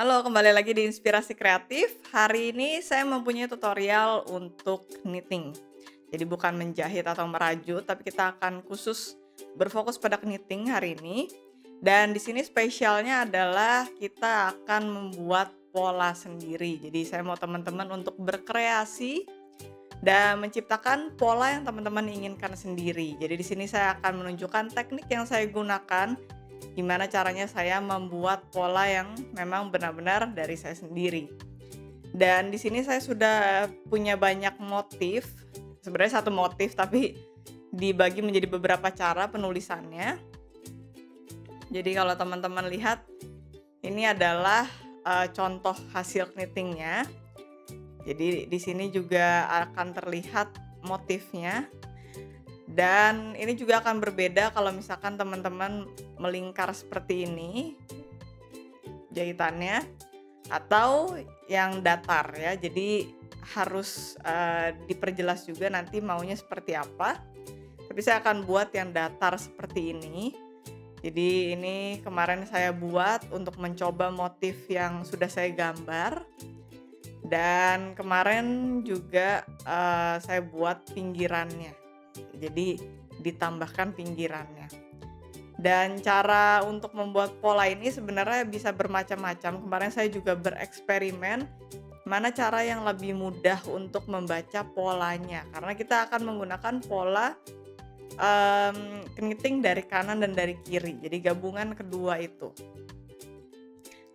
Halo, kembali lagi di Inspirasi Kreatif. Hari ini saya mempunyai tutorial untuk knitting. Jadi bukan menjahit atau merajut, tapi kita akan khusus berfokus pada knitting hari ini. Dan di sini spesialnya adalah kita akan membuat pola sendiri. Jadi saya mau teman-teman untuk berkreasi dan menciptakan pola yang teman-teman inginkan sendiri. Jadi di sini saya akan menunjukkan teknik yang saya gunakan, gimana caranya saya membuat pola yang memang benar-benar dari saya sendiri. Dan di sini saya sudah punya banyak motif, sebenarnya satu motif tapi dibagi menjadi beberapa cara penulisannya. Jadi kalau teman-teman lihat, ini adalah contoh hasil knittingnya. Jadi di sini juga akan terlihat motifnya. Dan ini juga akan berbeda kalau misalkan teman-teman melingkar seperti ini jahitannya atau yang datar ya. Jadi harus diperjelas juga nanti maunya seperti apa. Tapi saya akan buat yang datar seperti ini. Jadi ini kemarin saya buat untuk mencoba motif yang sudah saya gambar. Dan kemarin juga saya buat pinggirannya. Jadi ditambahkan pinggirannya. Dan cara untuk membuat pola ini sebenarnya bisa bermacam-macam. Kemarin saya juga bereksperimen mana cara yang lebih mudah untuk membaca polanya. Karena kita akan menggunakan pola knitting dari kanan dan dari kiri. Jadi gabungan kedua itu.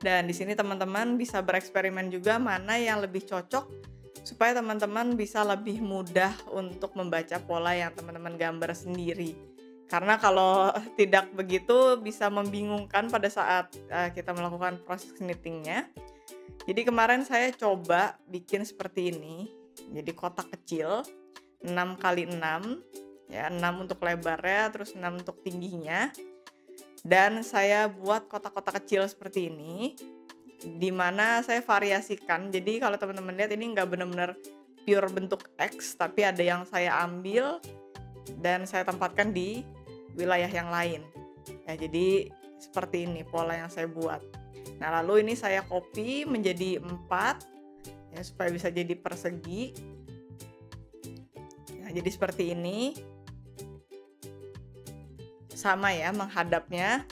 Dan di sini teman-teman bisa bereksperimen juga mana yang lebih cocok supaya teman-teman bisa lebih mudah untuk membaca pola yang teman-teman gambar sendiri. Karena kalau tidak begitu bisa membingungkan pada saat kita melakukan proses knittingnya. Jadi kemarin saya coba bikin seperti ini. Jadi kotak kecil 6x6 ya, 6 untuk lebarnya, terus 6 untuk tingginya. Dan saya buat kotak-kotak kecil seperti ini, di mana saya variasikan. Jadi kalau teman-teman lihat ini nggak benar-benar pure bentuk X, tapi ada yang saya ambil dan saya tempatkan di wilayah yang lain. Ya, jadi seperti ini pola yang saya buat. Nah lalu ini saya copy menjadi 4 ya, supaya bisa jadi persegi. Nah, jadi seperti ini. Sama ya menghadapnya,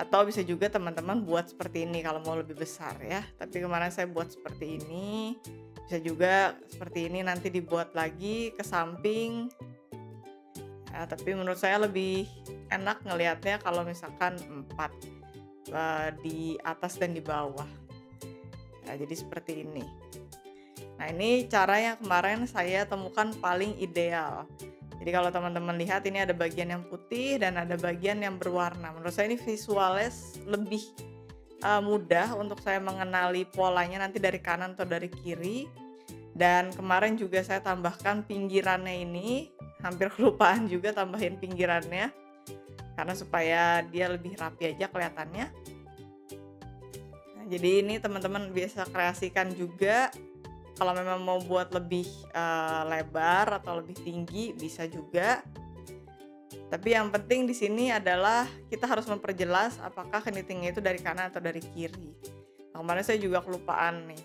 atau bisa juga teman-teman buat seperti ini kalau mau lebih besar ya. Tapi kemarin saya buat seperti ini. Bisa juga seperti ini nanti dibuat lagi ke samping ya, tapi menurut saya lebih enak ngelihatnya kalau misalkan 4 di atas dan di bawah ya, jadi seperti ini. Nah ini cara yang kemarin saya temukan paling ideal. Jadi kalau teman-teman lihat ini ada bagian yang putih dan ada bagian yang berwarna. Menurut saya ini visualnya lebih mudah untuk saya mengenali polanya nanti dari kanan atau dari kiri. Dan kemarin juga saya tambahkan pinggirannya ini. Hampir kelupaan juga tambahin pinggirannya. Karena supaya dia lebih rapi aja kelihatannya. Nah, jadi ini teman-teman bisa kreasikan juga. Kalau memang mau buat lebih lebar atau lebih tinggi bisa juga. Tapi yang penting di sini adalah kita harus memperjelas apakah knittingnya itu dari kanan atau dari kiri. Nah, kemarin saya juga kelupaan nih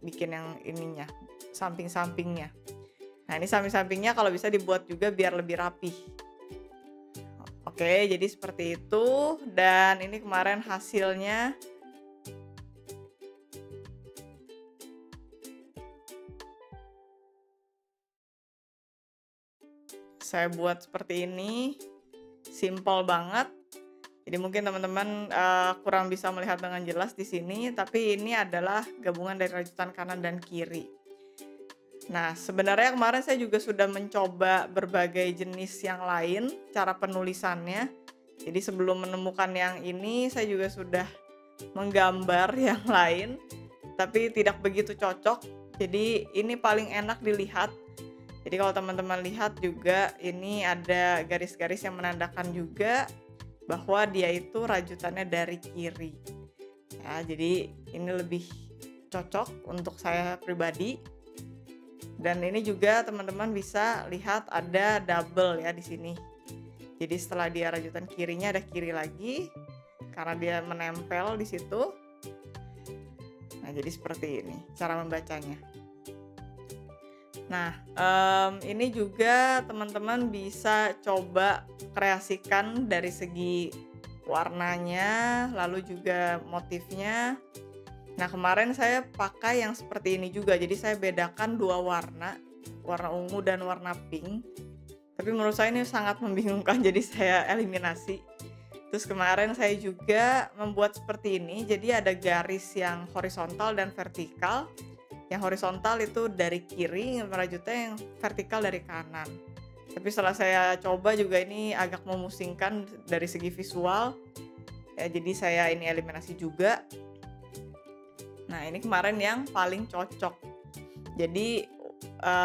bikin yang ininya, samping-sampingnya. Nah ini samping-sampingnya kalau bisa dibuat juga biar lebih rapih. Oke, jadi seperti itu. Dan ini kemarin hasilnya. Saya buat seperti ini, simple banget. Jadi mungkin teman-teman kurang bisa melihat dengan jelas di sini, tapi ini adalah gabungan dari rajutan kanan dan kiri. Nah, sebenarnya kemarin saya juga sudah mencoba berbagai jenis yang lain, cara penulisannya. Jadi sebelum menemukan yang ini, saya juga sudah menggambar yang lain, tapi tidak begitu cocok. Jadi ini paling enak dilihat. Jadi kalau teman-teman lihat juga ini ada garis-garis yang menandakan juga bahwa dia itu rajutannya dari kiri. Ya, jadi ini lebih cocok untuk saya pribadi. Dan ini juga teman-teman bisa lihat ada double ya di sini. Jadi setelah dia rajutan kirinya ada kiri lagi karena dia menempel di situ. Nah, jadi seperti ini cara membacanya. Nah, ini juga teman-teman bisa coba kreasikan dari segi warnanya, lalu juga motifnya. Nah, kemarin saya pakai yang seperti ini juga, jadi saya bedakan 2 warna, warna ungu dan warna pink. Tapi menurut saya ini sangat membingungkan, jadi saya eliminasi. Terus kemarin saya juga membuat seperti ini, jadi ada garis yang horizontal dan vertikal. Yang horizontal itu dari kiri, merajutnya yang vertikal dari kanan. Tapi setelah saya coba juga ini agak memusingkan dari segi visual, ya jadi saya ini eliminasi juga. Nah, ini kemarin yang paling cocok. Jadi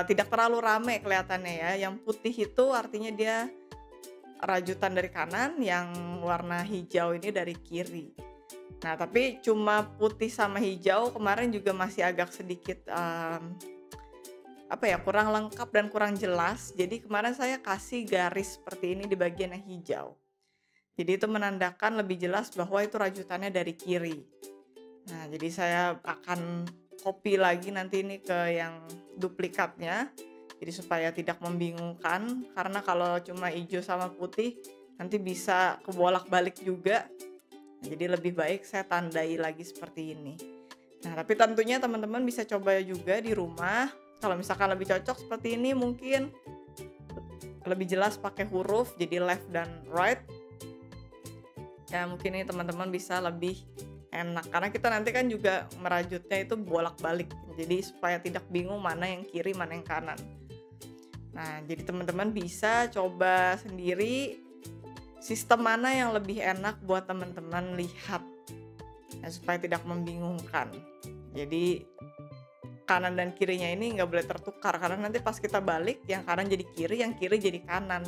tidak terlalu rame kelihatannya ya. Yang putih itu artinya dia rajutan dari kanan, yang warna hijau ini dari kiri. Nah, tapi cuma putih sama hijau kemarin juga masih agak sedikit kurang lengkap dan kurang jelas. Jadi kemarin saya kasih garis seperti ini di bagian yang hijau. Jadi itu menandakan lebih jelas bahwa itu rajutannya dari kiri. Nah, jadi saya akan copy lagi nanti ini ke yang duplikatnya. Jadi supaya tidak membingungkan, karena kalau cuma hijau sama putih nanti bisa kebolak-balik juga. Jadi lebih baik saya tandai lagi seperti ini. Nah, tapi tentunya teman-teman bisa coba juga di rumah. Kalau misalkan lebih cocok seperti ini, mungkin lebih jelas pakai huruf, jadi left dan right. Ya, mungkin ini teman-teman bisa lebih enak. Karena kita nanti kan juga merajutnya itu bolak-balik. Jadi supaya tidak bingung mana yang kiri, mana yang kanan. Nah, jadi teman-teman bisa coba sendiri sistem mana yang lebih enak buat teman-teman lihat, nah, supaya tidak membingungkan. Jadi kanan dan kirinya ini nggak boleh tertukar, karena nanti pas kita balik yang kanan jadi kiri, yang kiri jadi kanan.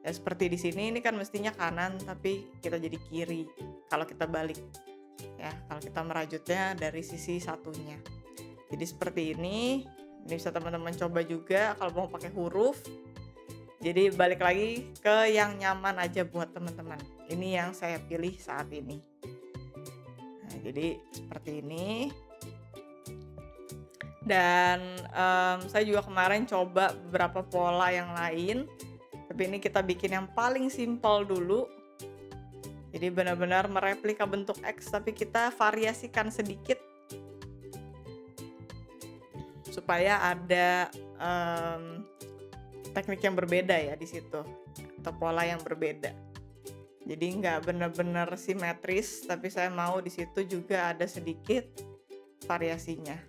Ya seperti di sini ini kan mestinya kanan tapi kita jadi kiri kalau kita balik. Ya, kalau kita merajutnya dari sisi satunya. Jadi seperti ini bisa teman-teman coba juga kalau mau pakai huruf. Jadi balik lagi ke yang nyaman aja buat teman-teman. Ini yang saya pilih saat ini. Nah, jadi seperti ini. Dan saya juga kemarin coba beberapa pola yang lain. Tapi ini kita bikin yang paling simpel dulu. Jadi benar-benar mereplika bentuk X, tapi kita variasikan sedikit supaya ada teknik yang berbeda ya di situ, atau pola yang berbeda. Jadi nggak benar-benar simetris, tapi saya mau di situ juga ada sedikit variasinya.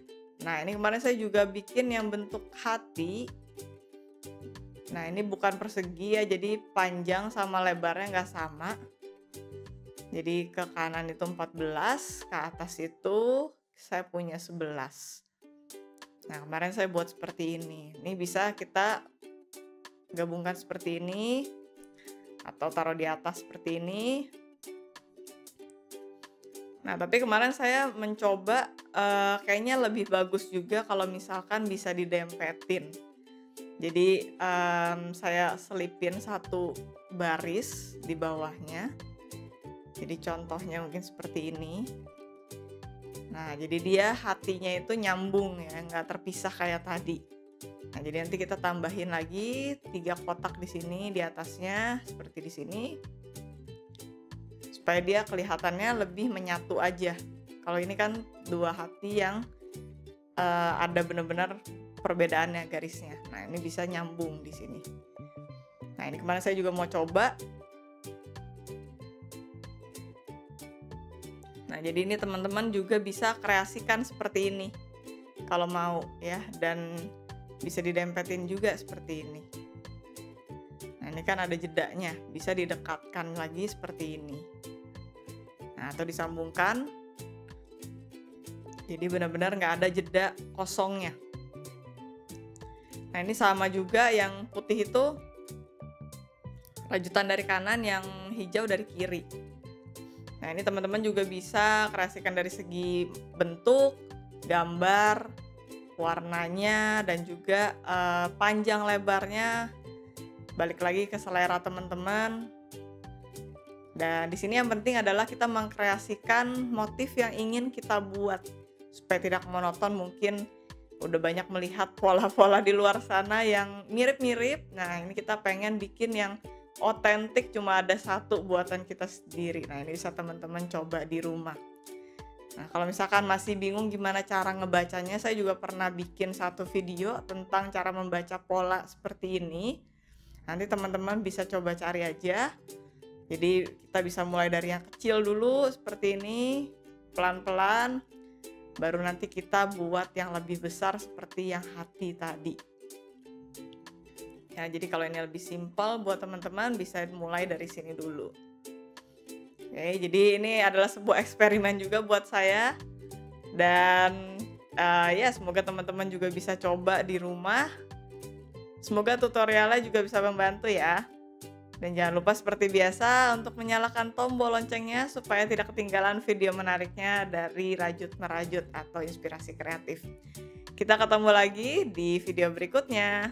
Nah, ini kemarin saya juga bikin yang bentuk hati. Nah, ini bukan persegi ya, jadi panjang sama lebarnya nggak sama. Jadi ke kanan itu 14, ke atas itu saya punya 11. Nah, kemarin saya buat seperti ini. Ini bisa kita gabungkan seperti ini atau taruh di atas seperti ini. Nah, tapi kemarin saya mencoba kayaknya lebih bagus juga kalau misalkan bisa didempetin. Jadi saya selipin satu baris di bawahnya. Jadi contohnya mungkin seperti ini. Nah, jadi dia hatinya itu nyambung ya, nggak terpisah kayak tadi. Nah, jadi nanti kita tambahin lagi 3 kotak di sini di atasnya seperti di sini. Supaya dia kelihatannya lebih menyatu aja. Kalau ini kan 2 hati yang ada benar-benar perbedaannya garisnya. Nah, ini bisa nyambung di sini. Nah, ini kemarin saya juga mau coba. Nah, jadi ini teman-teman juga bisa kreasikan seperti ini kalau mau ya, dan bisa didempetin juga seperti ini. Nah, ini kan ada jedanya, bisa didekatkan lagi seperti ini. Nah, atau disambungkan. Jadi benar-benar nggak ada jeda kosongnya. Nah, ini sama juga yang putih itu rajutan dari kanan, yang hijau dari kiri. Nah, ini teman-teman juga bisa kreasikan dari segi bentuk, gambar, warnanya, dan juga panjang lebarnya. Balik lagi ke selera teman-teman. Dan di sini yang penting adalah kita mengkreasikan motif yang ingin kita buat. supaya tidak monoton. Mungkin udah banyak melihat pola-pola di luar sana yang mirip-mirip. Nah, ini kita pengen bikin yang otentik, cuma ada satu buatan kita sendiri. Nah, ini bisa teman-teman coba di rumah. Nah, kalau misalkan masih bingung gimana cara ngebacanya, saya juga pernah bikin satu video tentang cara membaca pola seperti ini. Nanti teman-teman bisa coba cari aja. Jadi kita bisa mulai dari yang kecil dulu seperti ini, pelan-pelan, baru nanti kita buat yang lebih besar seperti yang hati tadi. Ya, jadi kalau ini lebih simpel buat teman-teman bisa mulai dari sini dulu. Oke, jadi ini adalah sebuah eksperimen juga buat saya. Dan ya semoga teman-teman juga bisa coba di rumah. Semoga tutorialnya juga bisa membantu ya. Dan jangan lupa seperti biasa untuk menyalakan tombol loncengnya supaya tidak ketinggalan video menariknya dari Rajut Merajut atau Inspirasi Kreatif. Kita ketemu lagi di video berikutnya.